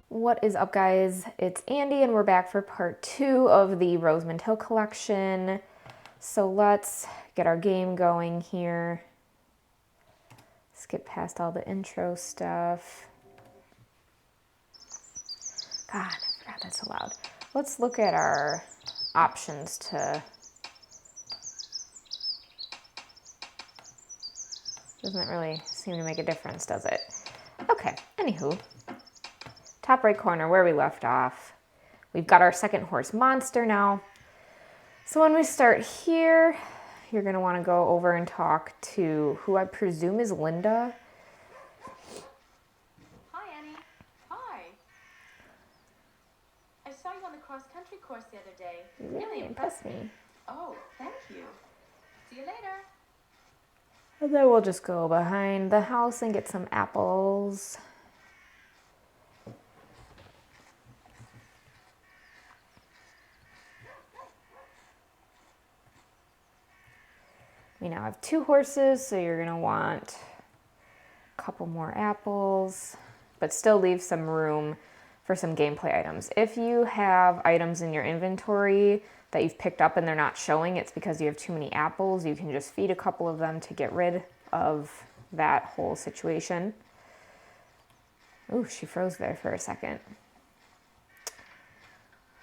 What is up, guys? It's Andy and we're back for part 2 of the Rosemond Hill collection. So let's get our game going here. Skip past all the intro stuff. God, I forgot that's so loud. Let's look at our options to... Doesn't really seem to make a difference, does it? Okay, anywho. Top right corner, where we left off. We've got our second horse monster now. So when we start here, you're going to want to go over and talk to who I presume is Linda. Hi, Annie. Hi. I saw you on the cross-country course the other day. You really impressed me. Oh, thank you. See you later. And then we'll just go behind the house and get some apples. We now have 2 horses, so you're gonna want a couple more apples, but still leave some room for some gameplay items. If you have items in your inventory that you've picked up and they're not showing, it's because you have too many apples. You can just feed a couple of them to get rid of that whole situation. Ooh, she froze there for a second.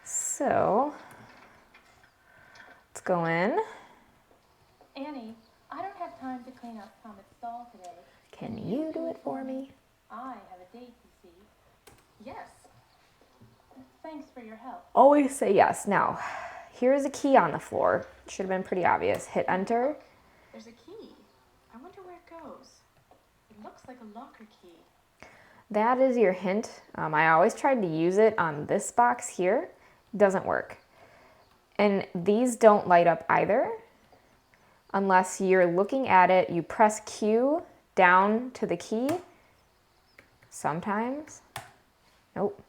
So, let's go in. Annie, I don't have time to clean up Comet's stall today. Can you do it for me? I have a date, you see. Yes. Thanks for your help. Always say yes. Now, here's a key on the floor. Should have been pretty obvious. Hit enter. There's a key. I wonder where it goes. It looks like a locker key. That is your hint. I always tried to use it on this box here. Doesn't work. And these don't light up either. Unless you're looking at it, you press Q down to the key. Sometimes. Nope.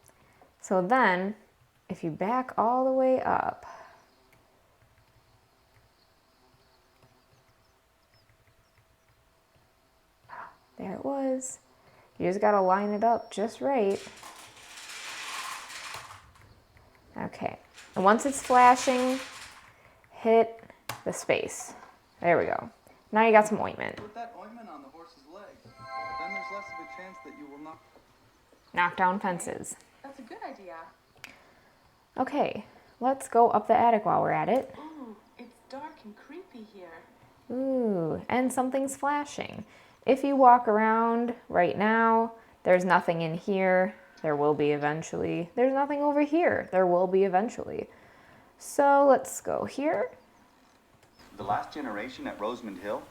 So then, if you back all the way up, there it was. You just gotta line it up just right. Okay, and once it's flashing, hit the space. There we go. Now you got some ointment. Put that ointment on the horse's leg. Then there's less of a chance that you will knock down fences. That's a good idea. Okay, let's go up the attic while we're at it. Ooh, it's dark and creepy here. Ooh, and something's flashing. If you walk around right now, there's nothing in here. There will be eventually. There's nothing over here. There will be eventually. So let's go here. The last generation at Rosemond Hill?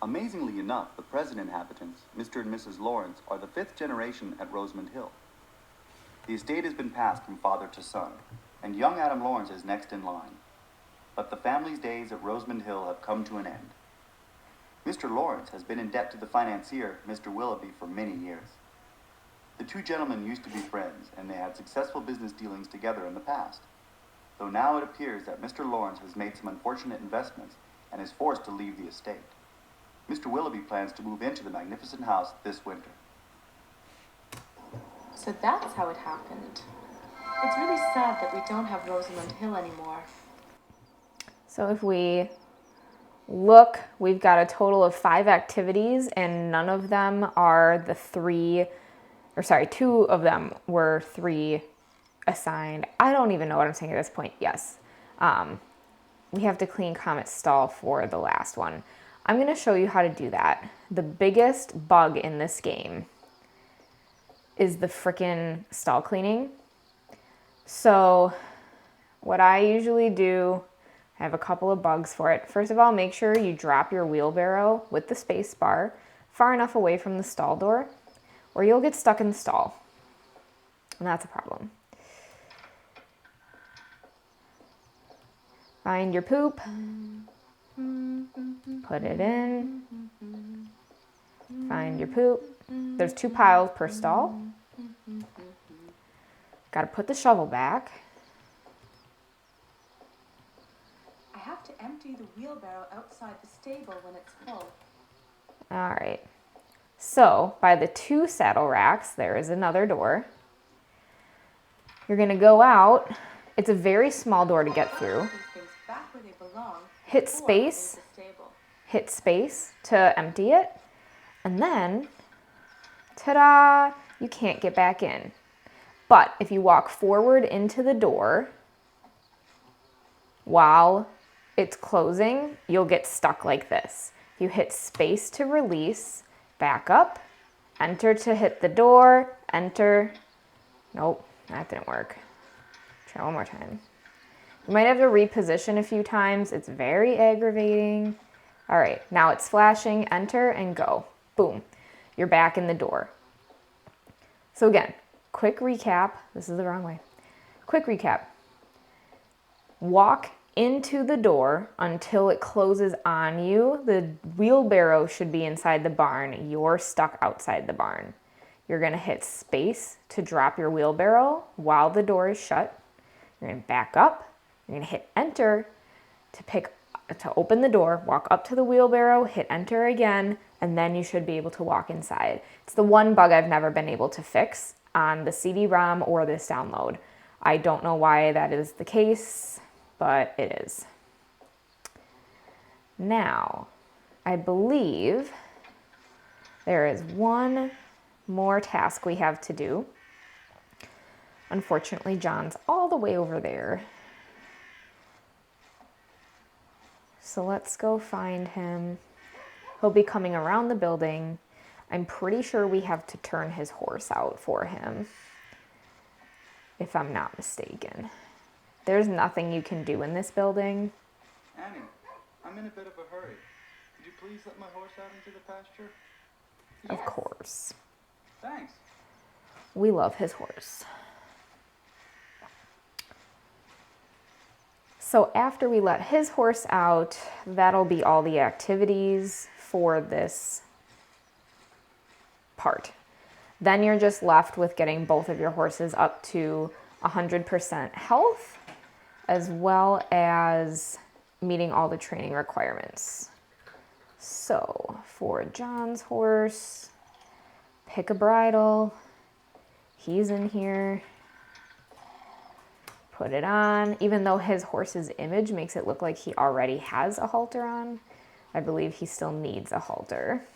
Amazingly enough, the present inhabitants, Mr. and Mrs. Lawrence, are the 5th generation at Rosemond Hill. The estate has been passed from father to son, and young Adam Lawrence is next in line. But the family's days at Rosemond Hill have come to an end. Mr. Lawrence has been in debt to the financier, Mr. Willoughby, for many years. The 2 gentlemen used to be friends, and they had successful business dealings together in the past. Though now it appears that Mr. Lawrence has made some unfortunate investments and is forced to leave the estate. Mr. Willoughby plans to move into the magnificent house this winter. So that's how it happened. It's really sad that we don't have Rosemond Hill anymore. So if we look, we've got a total of 5 activities and none of them are the 2 of them were 3 assigned. I don't even know what I'm saying at this point. Yes. We have to clean Comet's stall for the last one. I'm going to show you how to do that. The biggest bug in this game is the frickin' stall cleaning. So what I usually do, I have a couple of bugs for it. First of all, make sure you drop your wheelbarrow with the space bar far enough away from the stall door or you'll get stuck in the stall. And that's a problem. Find your poop, put it in, find your poop. There's 2 piles per stall. Got to put the shovel back. I have to empty the wheelbarrow outside the stable when it's full. All right. So by the 2 saddle racks, there is another door. You're going to go out. It's a very small door to get through. These things back where they belong. Hit or space. into the stable. Hit space to empty it. And then, ta-da, you can't get back in. But if you walk forward into the door while it's closing, you'll get stuck like this. You hit space to release, back up, enter to hit the door, enter. Nope, that didn't work. Try one more time. You might have to reposition a few times. It's very aggravating. All right, now it's flashing, enter and go. Boom, you're back in the door. So again, quick recap. This is the wrong way. Quick recap. Walk into the door until it closes on you. The wheelbarrow should be inside the barn. You're stuck outside the barn. You're gonna hit space to drop your wheelbarrow while the door is shut. You're gonna back up. You're gonna hit enter to open the door, walk up to the wheelbarrow, hit enter again, and then you should be able to walk inside. It's the one bug I've never been able to fix on the CD-ROM or this download. I don't know why that is the case, but it is. Now, I believe there is one more task we have to do. Unfortunately, John's all the way over there. So let's go find him. He'll be coming around the building. I'm pretty sure we have to turn his horse out for him, if I'm not mistaken. There's nothing you can do in this building. Annie, I'm in a bit of a hurry. Could you please let my horse out into the pasture? Of course. Thanks. We love his horse. So after we let his horse out, that'll be all the activities for this part. Then you're just left with getting both of your horses up to 100% health, as well as meeting all the training requirements. So for John's horse, pick a bridle. He's in here. Put it on. Even though his horse's image makes it look like he already has a halter on, I believe he still needs a halter.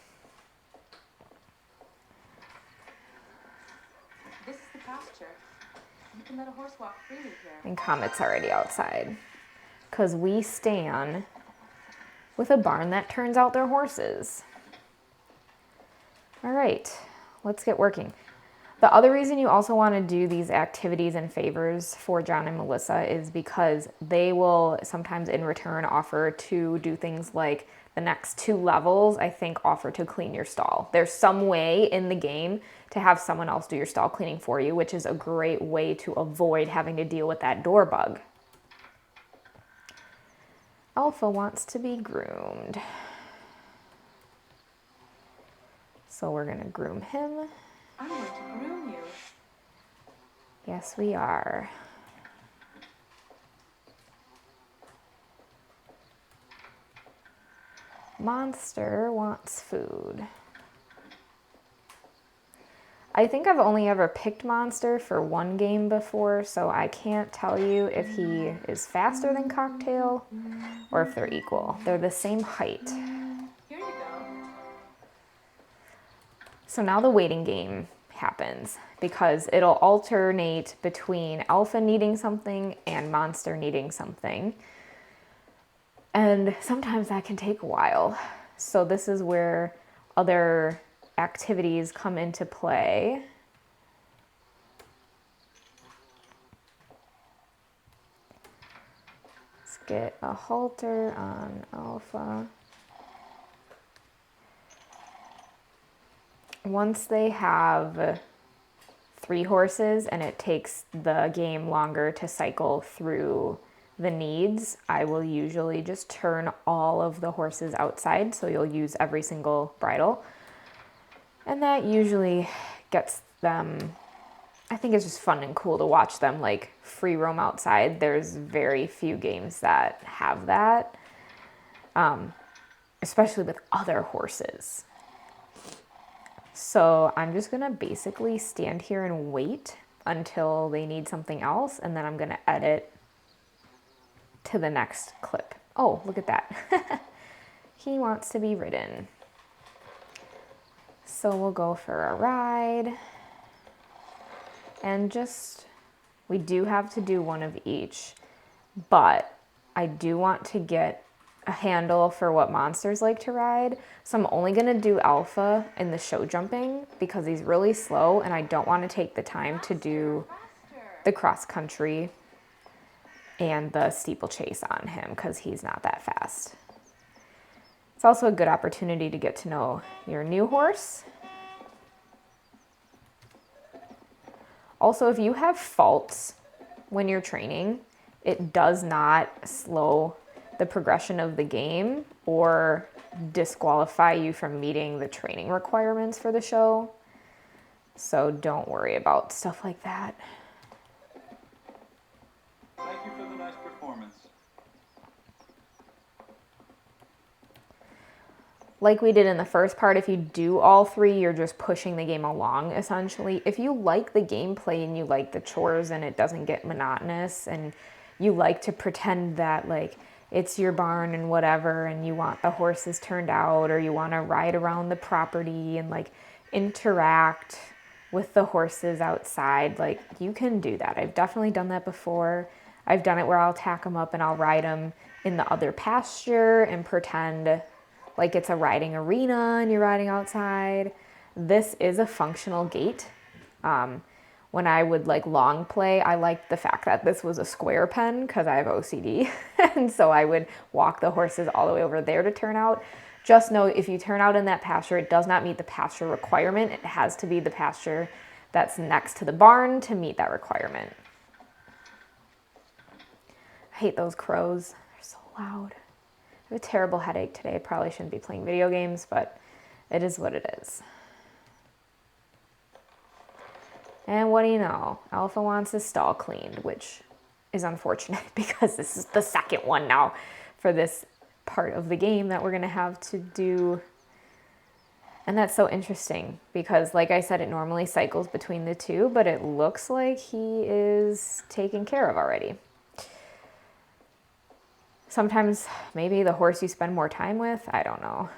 This is the pasture. You can let a horse walk freely here. And Comet's already outside. Because we stan with a barn that turns out their horses. All right, let's get working. The other reason you also want to do these activities and favors for John and Melissa is because they will sometimes in return offer to do things like the next 2 levels, I think, offer to clean your stall. There's some way in the game to have someone else do your stall cleaning for you, which is a great way to avoid having to deal with that door bug. Alpha wants to be groomed. So we're going to groom him. I'm going to groom you. Yes, we are. Monster wants food. I think I've only ever picked Monster for one game before, so I can't tell you if he is faster than Cocktail or if they're equal. They're the same height. Here you go. So now the waiting game happens because it'll alternate between Alpha needing something and Monster needing something. And sometimes that can take a while. So this is where other activities come into play. Let's get a halter on Alpha. Once they have 3 horses and it takes the game longer to cycle through the needs, I will usually just turn all of the horses outside, so you'll use every single bridle. And that usually gets them, I think it's just fun and cool to watch them like free roam outside. There's very few games that have that, especially with other horses. So I'm just gonna basically stand here and wait until they need something else, and then I'm gonna edit to the next clip. Oh, look at that. He wants to be ridden. So we'll go for a ride. And just, we do have to do one of each, but I do want to get a handle for what monsters like to ride. So I'm only gonna do Alpha in the show jumping because he's really slow and I don't want to take the time to do the cross country and the steeplechase on him because he's not that fast. It's also a good opportunity to get to know your new horse. Also, if you have faults when you're training, it does not slow the progression of the game or disqualify you from meeting the training requirements for the show. So don't worry about stuff like that. Thank you for the nice performance. Like we did in the first part, if you do all three, you're just pushing the game along, essentially. If you like the gameplay and you like the chores and it doesn't get monotonous and you like to pretend that, like, it's your barn and whatever, and you want the horses turned out, or you want to ride around the property and, like, interact with the horses outside, like, you can do that. I've definitely done that before. I've done it where I'll tack them up and I'll ride them in the other pasture and pretend like it's a riding arena and you're riding outside. This is a functional gate. When I would like long play, I liked the fact that this was a square pen because I have OCD. And so I would walk the horses all the way over there to turn out. Just know if you turn out in that pasture, it does not meet the pasture requirement. It has to be the pasture that's next to the barn to meet that requirement. I hate those crows. They're so loud. I have a terrible headache today. I probably shouldn't be playing video games, but it is what it is. And what do you know? Alpha wants his stall cleaned, which is unfortunate because this is the second one now for this part of the game that we're going to have to do. And that's so interesting because, like I said, it normally cycles between the two, but it looks like he is taken care of already. Sometimes maybe the horse you spend more time with, I don't know.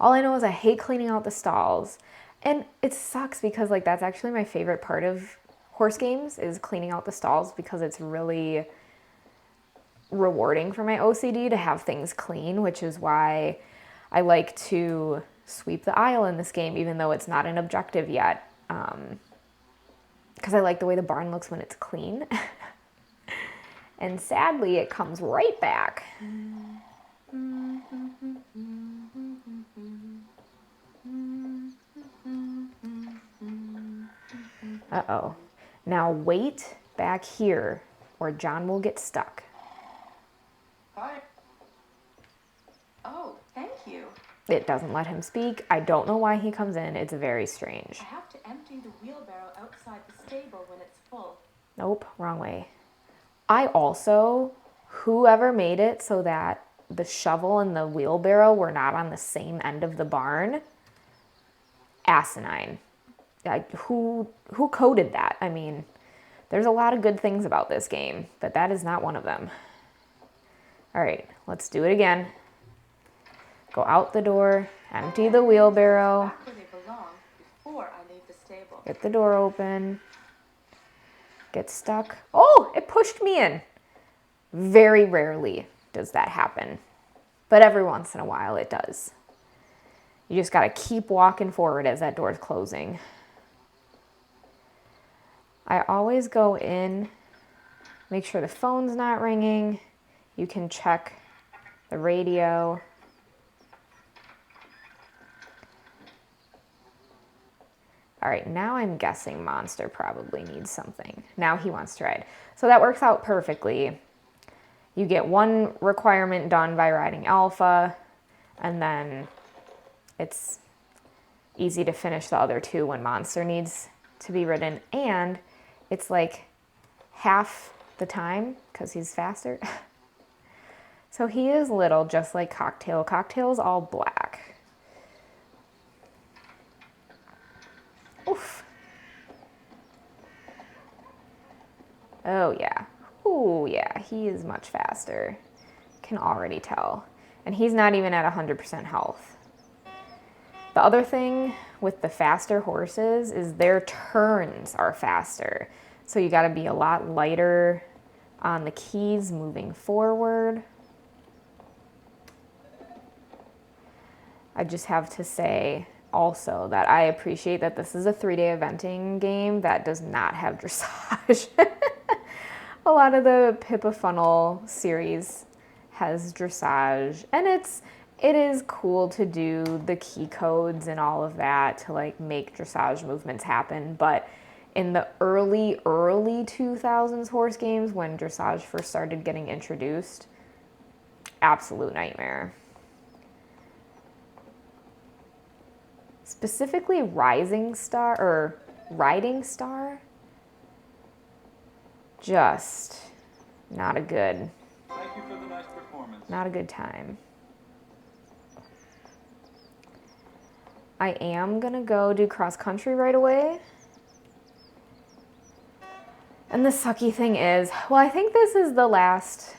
All I know is I hate cleaning out the stalls. And it sucks because like that's actually my favorite part of horse games is cleaning out the stalls because it's really rewarding for my OCD to have things clean, which is why I like to sweep the aisle in this game, even though it's not an objective yet. Because I like the way the barn looks when it's clean. And sadly, it comes right back. Uh-oh. Now wait back here or John will get stuck. Hi. Oh, thank you. It doesn't let him speak. I don't know why he comes in. It's very strange. I have to empty the wheelbarrow outside the stable when it's full. Nope, wrong way. I also, whoever made it so that the shovel and the wheelbarrow were not on the same end of the barn, asinine. Who coded that? I mean, there's a lot of good things about this game, but that is not one of them. All right, let's do it again. Go out the door, empty the wheelbarrow, Back where they belong before I leave the stable. get the door open, get stuck. Oh, it pushed me in. Very rarely does that happen, but every once in a while it does. You just got to keep walking forward as that door's closing. I always go in, make sure the phone's not ringing. You can check the radio. All right, now I'm guessing Monster probably needs something. Now he wants to ride. So that works out perfectly. You get one requirement done by riding Alpha, and then it's easy to finish the other two when Monster needs to be ridden. And it's like half the time because he's faster. So he is little, just like Cocktail. Cocktail's all black. Oh yeah. Oh yeah, he is much faster. Can already tell. And he's not even at 100% health. The other thing with the faster horses is their turns are faster. So you got to be a lot lighter on the keys moving forward. I just have to say also that I appreciate that this is a 3-day eventing game that does not have dressage. A lot of the Pippa Funnel series has dressage, and it is cool to do the key codes and all of that to like make dressage movements happen, but in the early 2000s horse games when dressage first started getting introduced, absolute nightmare. Specifically Riding Star, just not a good, Thank you for the nice performance. not a good time. I am gonna go do cross country right away. And the sucky thing is, well, I think this is the last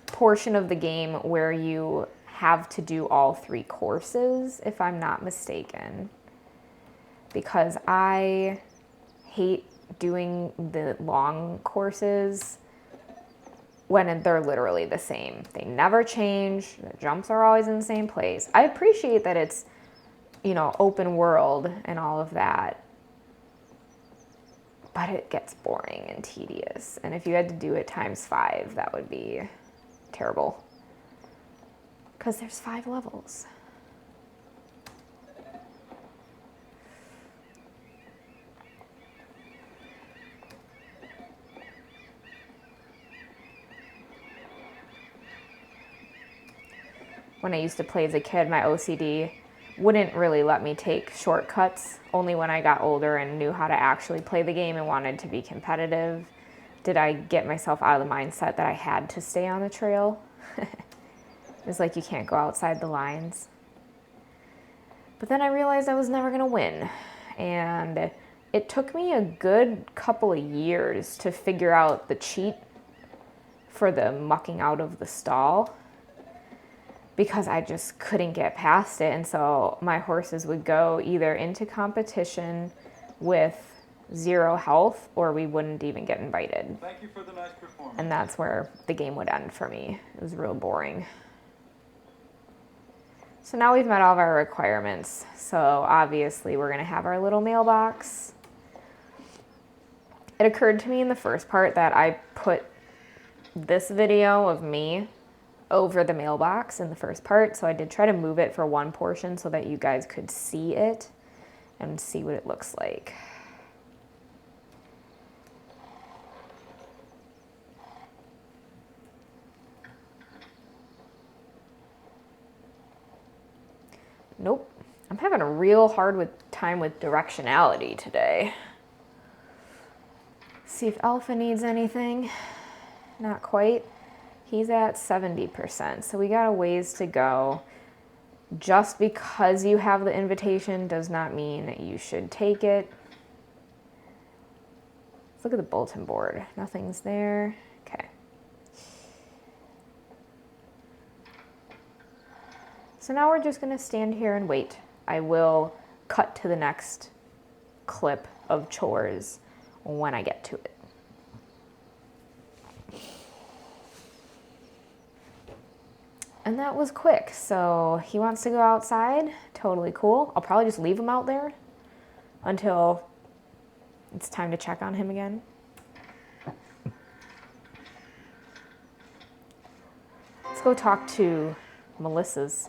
portion of the game where you have to do all 3 courses, if I'm not mistaken. Because I hate doing the long courses when they're literally the same. They never change. The jumps are always in the same place. I appreciate that it's, open world and all of that. But it gets boring and tedious. And if you had to do it times 5, that would be terrible. Because there's 5 levels. When I used to play as a kid, my OCD wouldn't really let me take shortcuts. Only when I got older and knew how to actually play the game and wanted to be competitive did I get myself out of the mindset that I had to stay on the trail. It's like you can't go outside the lines. But then I realized I was never going to win. And it took me a good couple of years to figure out the cheat for the mucking out of the stall, because I just couldn't get past it. And so my horses would go either into competition with 0 health, or we wouldn't even get invited. Thank you for the nice performance. And that's where the game would end for me. It was real boring. So now we've met all of our requirements. So obviously we're gonna have our little mailbox. It occurred to me in the first part that I put this video of me over the mailbox in the first part. So I did try to move it for one portion so that you guys could see it and see what it looks like. Nope. I'm having a real hard time with directionality today. See if Alpha needs anything. Not quite. He's at 70%, so we got a ways to go. Just because you have the invitation does not mean that you should take it. Let's look at the bulletin board. Nothing's there. Okay. So now we're just gonna stand here and wait. I will cut to the next clip of chores when I get to it. And that was quick. So he wants to go outside. Totally cool. I'll probably just leave him out there until it's time to check on him again. Let's go talk to Melissa's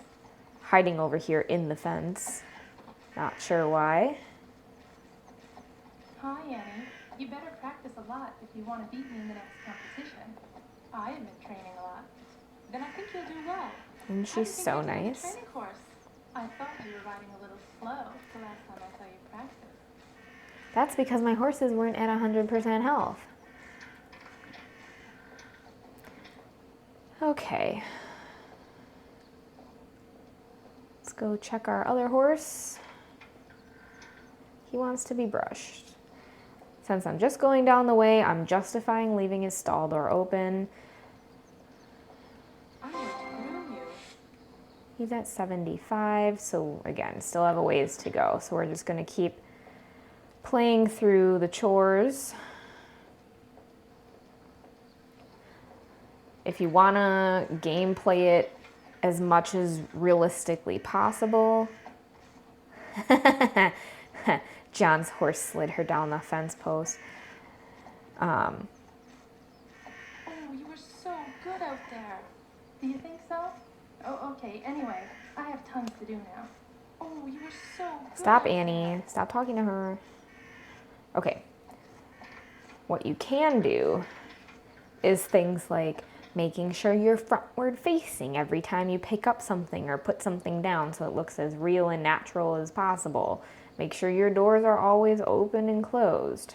hiding over here in the fence. Not sure why. Hi, Annie. You better practice a lot if you want to beat me in the next competition. I have been training a lot. Then I think you'll do well. And How do you she's think so you're doing the nice. training course? I thought you were riding a little slow the last time I saw you practice. That's because my horses weren't at 100% health. Okay. Let's go check our other horse. He wants to be brushed. Since I'm just going down the way, I'm justifying leaving his stall door open. I'm going to groom you. He's at 75, so again, still have a ways to go. So we're just going to keep playing through the chores. If you want to gameplay it as much as realistically possible. John's horse slid her down the fence post. Oh, you were so good out there. Do you think so? Oh, okay. Anyway, I have tons to do now. Oh, you were so good. Stop, out there. Annie. Stop talking to her. Okay. What you can do is things like making sure you're frontward facing every time you pick up something or put something down so it looks as real and natural as possible. Make sure your doors are always open and closed.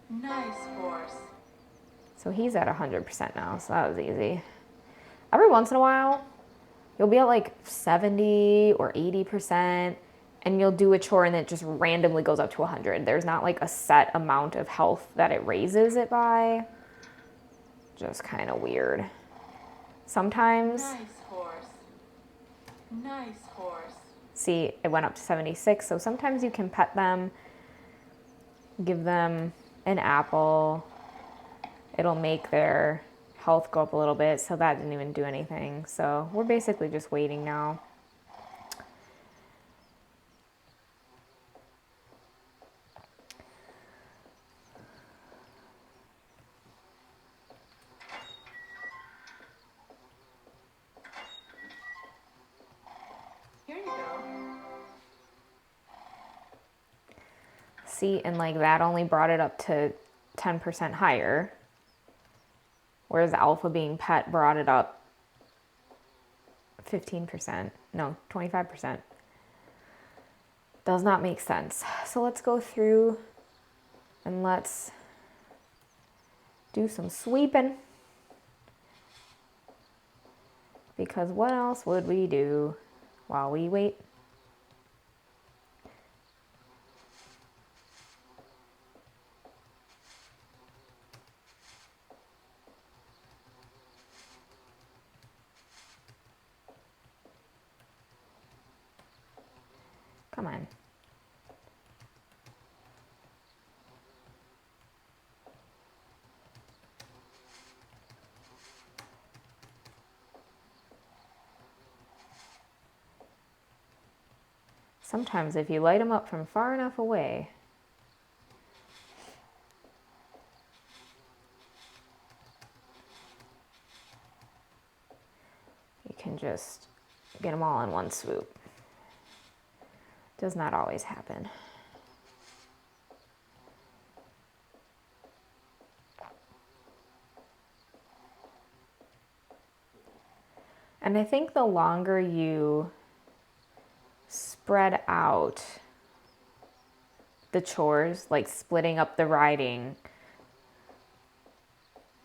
Nice horse. So he's at 100% now, so that was easy. Every once in a while, you'll be at like 70 or 80%, and you'll do a chore and it just randomly goes up to 100. There's not like a set amount of health that it raises it by. Just kind of weird. Sometimes, Nice horse. Nice horse. see, it went up to 76, so sometimes you can pet them, give them an apple. It'll make their health go up a little bit, so that didn't even do anything. So we're basically just waiting now. Here you go. See, and like that only brought it up to 10% higher, whereas Alpha being pet brought it up 15%, no, 25%. Does not make sense. So let's go through and let's do some sweeping. Because what else would we do while we wait? Come on. Sometimes if you light them up from far enough away, you can just get them all in one swoop. Does not always happen. And I think the longer you spread out the chores, like splitting up the riding,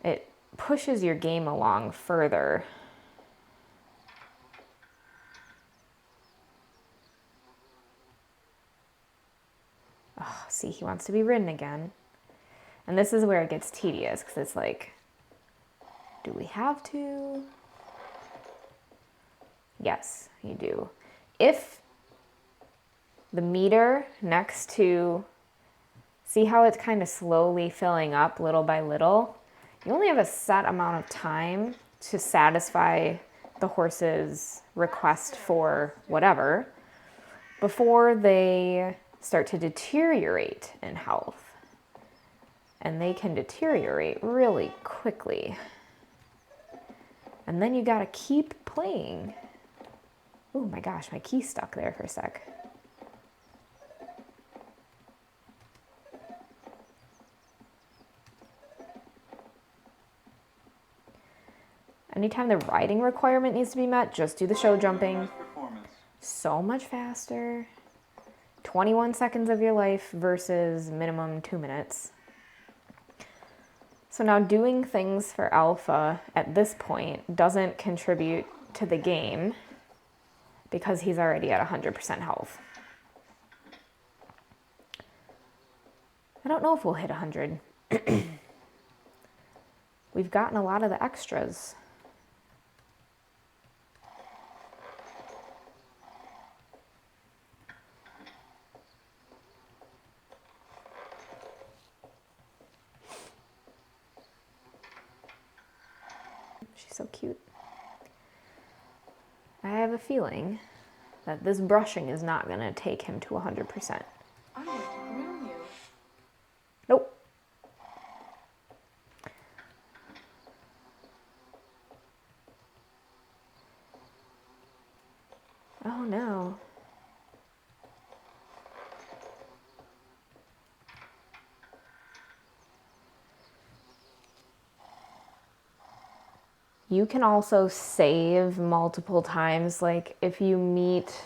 it pushes your game along further. Oh, see, he wants to be ridden again. And this is where it gets tedious, because it's like, do we have to? Yes, you do. If the meter next to, see how it's kind of slowly filling up little by little? You only have a set amount of time to satisfy the horse's request for whatever before they start to deteriorate in health. And they can deteriorate really quickly. And then you gotta keep playing. Oh my gosh, my key stuck there for a sec. Anytime the riding requirement needs to be met, just do the show jumping. So much faster. 21 seconds of your life versus minimum 2 minutes. So now doing things for Alpha at this point doesn't contribute to the game because he's already at 100% health. I don't know if we'll hit 100. We've gotten a lot of the extras. She's so cute. I have a feeling that this brushing is not going to take him to 100%. I'm going to groom you. Nope. Oh no. You can also save multiple times. Like if you meet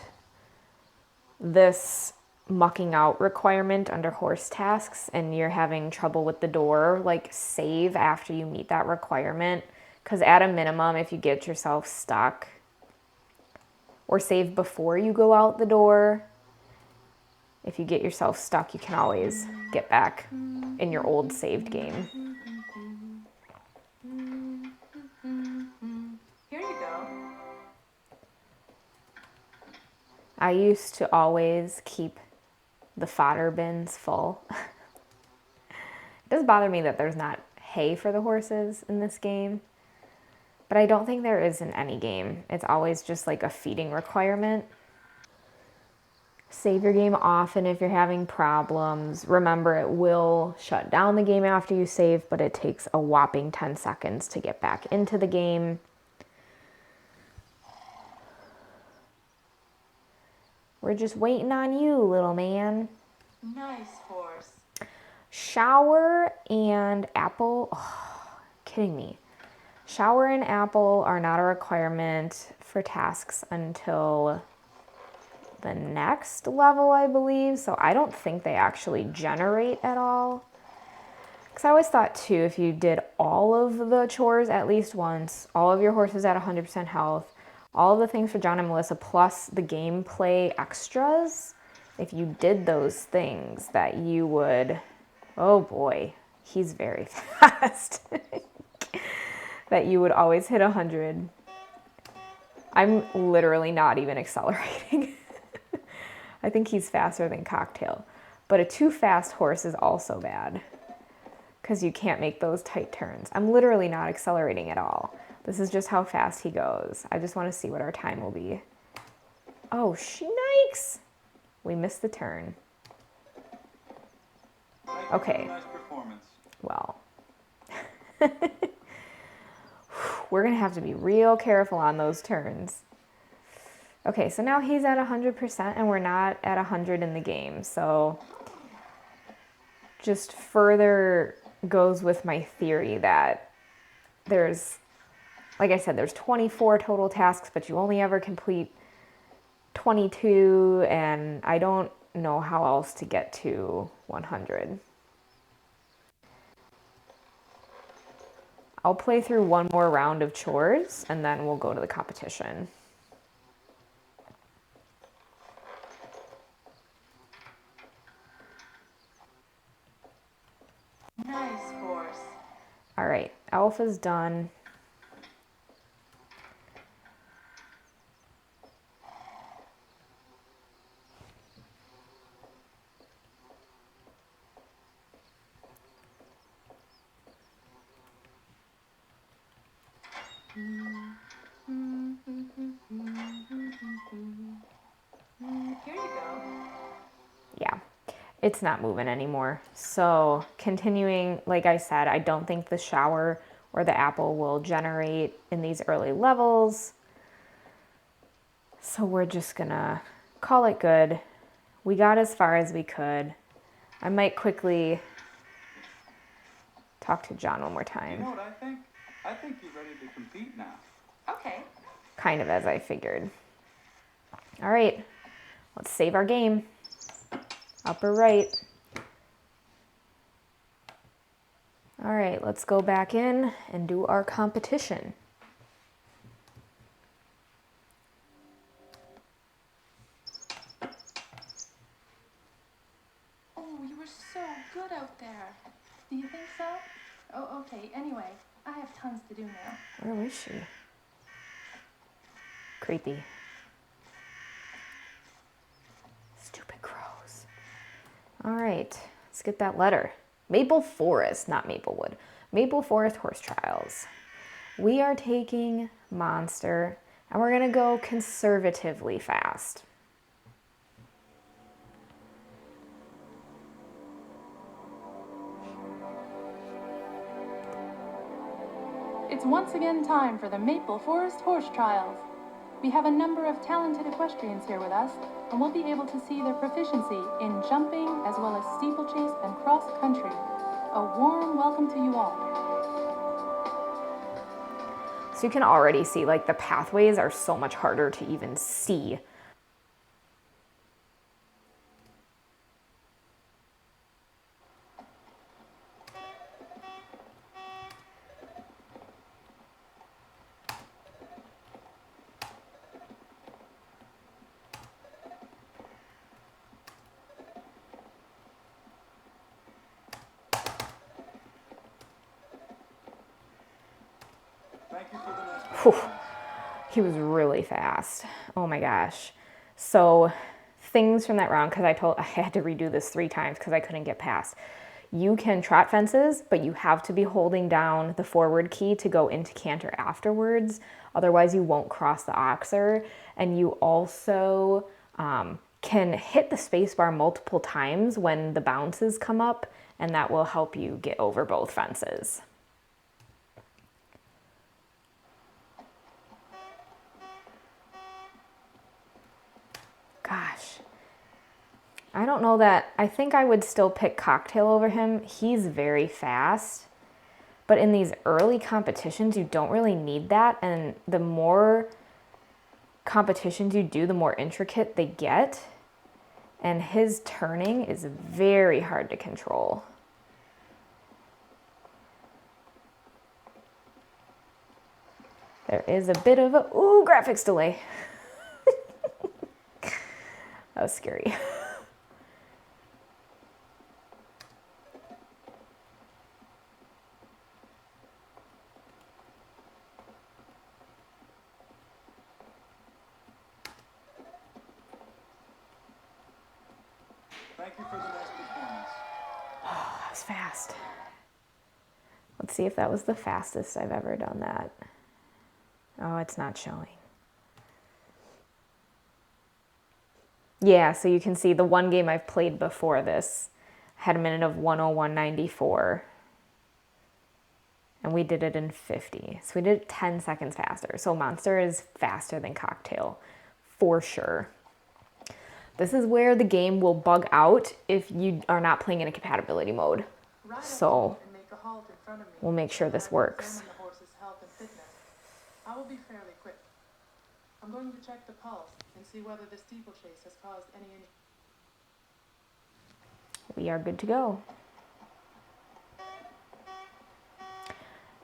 this mucking out requirement under horse tasks and you're having trouble with the door, like save after you meet that requirement. Because at a minimum, if you get yourself stuck, or save before you go out the door, if you get yourself stuck, you can always get back in your old saved game. Here you go. I used to always keep the fodder bins full. It does bother me that there's not hay for the horses in this game, but I don't think there is in any game. It's always just like a feeding requirement. Save your game often if you're having problems. Remember, it will shut down the game after you save, but it takes a whopping 10 seconds to get back into the game. We're just waiting on you, little man. Nice horse. Shower and apple. Oh, kidding me. Shower and apple are not a requirement for tasks until the next level, I believe. So I don't think they actually generate at all. Because I always thought too, if you did all of the chores at least once, all of your horses at 100% health, all of the things for John and Melissa, plus the gameplay extras, if you did those things, that you would, oh boy, he's very fast, that you would always hit 100. I'm literally not even accelerating. I think he's faster than Cocktail. But a too fast horse is also bad because you can't make those tight turns. I'm literally not accelerating at all. This is just how fast he goes. I just want to see what our time will be. Oh, shnikes! We missed the turn. Okay. Nice performance. Well, we're going to have to be real careful on those turns. Okay, so now he's at 100% and we're not at 100 in the game. So just further goes with my theory that there's, like I said, there's 24 total tasks, but you only ever complete 22, and I don't know how else to get to 100. I'll play through one more round of chores and then we'll go to the competition. Nice horse. All right, Alpha's done. Here you go. Yeah, it's not moving anymore. So continuing, like I said, I don't think the shower or the apple will generate in these early levels. So we're just gonna call it good. We got as far as we could. I might quickly talk to John one more You time. know what I think? I think he's ready to compete now. Okay. Kind of as I figured. All right, let's save our game. Upper right. All right, let's go back in and do our competition. Oh, you were so good hot out there. Do you think so? Oh, okay. Anyway, I have tons to do now. Where is she? Creepy. Stupid crows. All right, let's get that letter. Maple Forest, not Maplewood. Maple Forest Horse Trials. We are taking Monster, and we're gonna go conservatively fast. It's once again time for the Maple Forest Horse Trials. We have a number of talented equestrians here with us, and we'll be able to see their proficiency in jumping as well as steeplechase and cross country. A warm welcome to you all. So you can already see like the pathways are so much harder to even see. Whew. He was really fast. Oh my gosh. So things from that round, because I had to redo this 3 times because I couldn't get past. You can trot fences, but you have to be holding down the forward key to go into canter afterwards. Otherwise, you won't cross the oxer. And you also can hit the spacebar multiple times when the bounces come up, and that will help you get over both fences. Gosh, I don't know that. I think I would still pick Cocktail over him. He's very fast. But in these early competitions, you don't really need that. And the more competitions you do, the more intricate they get. And his turning is very hard to control. There is a bit of a, ooh, graphics delay. That was scary. Thank you for the nice performance. Oh, that was fast. Let's see if that was the fastest I've ever done that. Oh, it's not showing. Yeah, so you can see the one game I've played before this had a minute of 101.94. And we did it in 50. So we did it 10 seconds faster. So Monster is faster than Cocktail, for sure. This is where the game will bug out if you are not playing in a compatibility mode. So we'll make sure this works. The horse's health and fitness. I will be fairly quick. I'm going to check the pulse and see whether the steeplechase has caused any injury. We are good to go.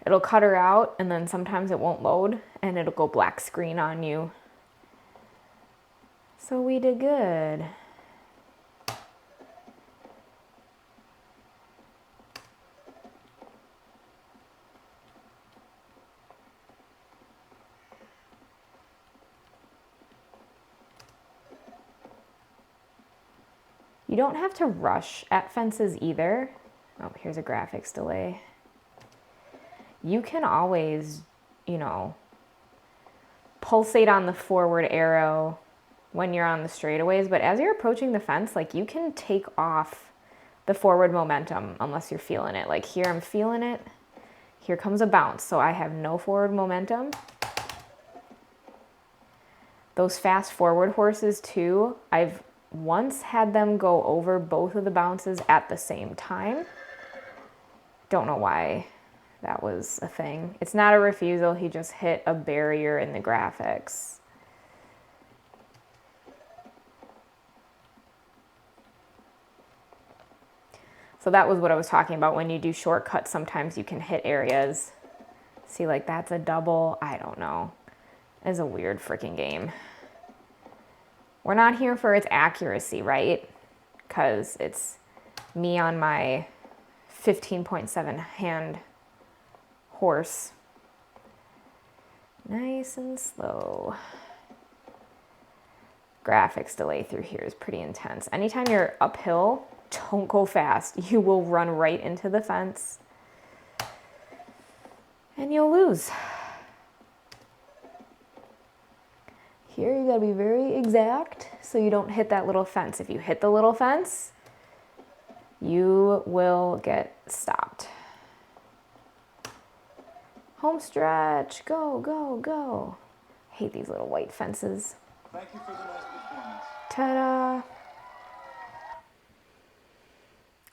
It'll cut her out, and then sometimes it won't load, and it'll go black screen on you. So we did good. You don't have to rush at fences either. Oh, here's a graphics delay. You can always, pulsate on the forward arrow when you're on the straightaways, but as you're approaching the fence, like, you can take off the forward momentum unless you're feeling it. Like here, I'm feeling it. Here comes a bounce, so I have no forward momentum. Those fast forward horses too, I've once had them go over both of the bounces at the same time. Don't know why that was a thing. It's not a refusal, he just hit a barrier in the graphics. So that was what I was talking about. When you do shortcuts, sometimes you can hit areas. See, like that's a double, I don't know. It's a weird freaking game. We're not here for its accuracy, right? Because it's me on my 15.7 hand horse. Nice and slow. Graphics delay through here is pretty intense. Anytime you're uphill, don't go fast. You will run right into the fence and you'll lose. Here you gotta be very exact so you don't hit that little fence. If you hit the little fence, you will get stopped. Home stretch, go, go, go. I hate these little white fences. Thank you for the nice performance. Ta-da.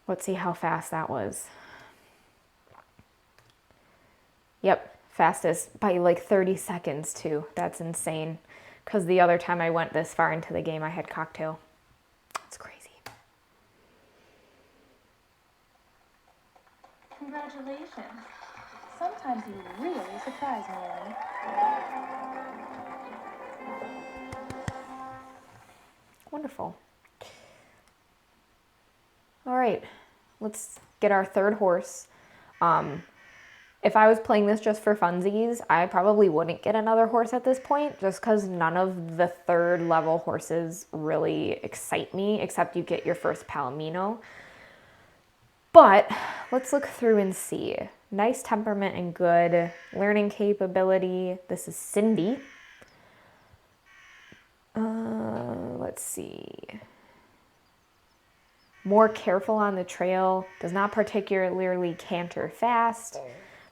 Let's see how fast that was. Yep, fastest by like 30 seconds too. That's insane. Because the other time I went this far into the game, I had cocktail. It's crazy. Congratulations. Sometimes you really surprise me, Ellie. Wonderful. All right, let's get our third horse. If I was playing this just for funsies, I probably wouldn't get another horse at this point, just because none of the third level horses really excite me, except you get your first Palomino. But let's look through and see. Nice temperament and good learning capability. This is Cindy. Let's see. More careful on the trail, does not particularly canter fast.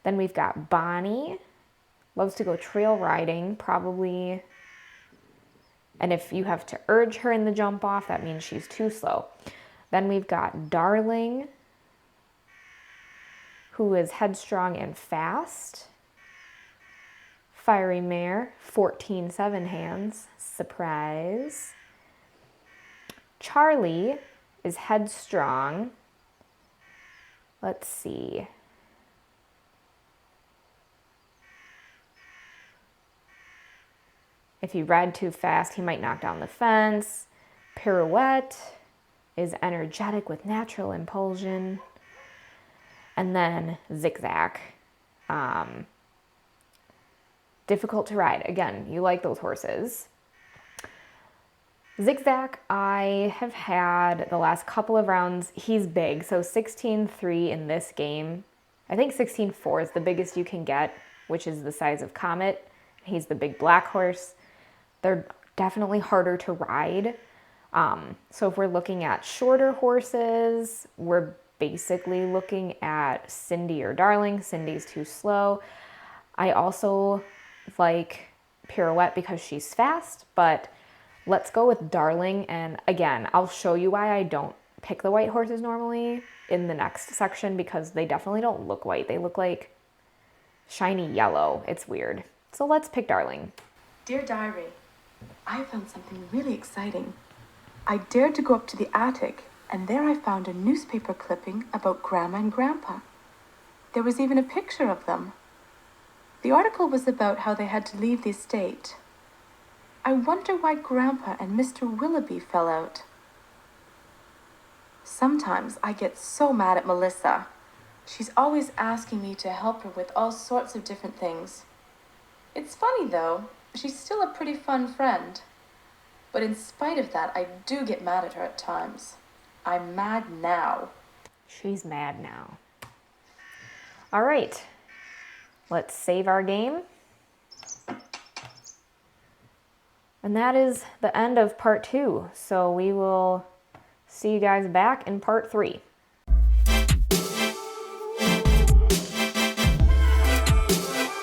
Then we've got Bonnie, loves to go trail riding, probably. And if you have to urge her in the jump off, that means she's too slow. Then we've got Darling, who is headstrong and fast. Fiery Mare, 14.7 hands, surprise. Charlie is headstrong. Let's see. If you ride too fast, he might knock down the fence. Pirouette is energetic with natural impulsion. And then Zigzag. Difficult to ride. Again, you like those horses. Zigzag, I have had the last couple of rounds. He's big, so 16.3 in this game. I think 16.4 is the biggest you can get, which is the size of Comet. He's the big black horse. They're definitely harder to ride. So if we're looking at shorter horses, we're basically looking at Cindy or Darling. Cindy's too slow. I also like Pirouette because she's fast, but let's go with Darling. And again, I'll show you why I don't pick the white horses normally in the next section, because they definitely don't look white. They look like shiny yellow. It's weird. So let's pick Darling. Dear Diary, I found something really exciting. I dared to go up to the attic, and there I found a newspaper clipping about Grandma and Grandpa. There was even a picture of them. The article was about how they had to leave the estate. I wonder why Grandpa and Mr. Willoughby fell out. Sometimes I get so mad at Melissa. She's always asking me to help her with all sorts of different things. It's funny though, she's still a pretty fun friend. But in spite of that, I do get mad at her at times. I'm mad now. She's mad now. All right, let's save our game. And that is the end of part 2. So we will see you guys back in part 3.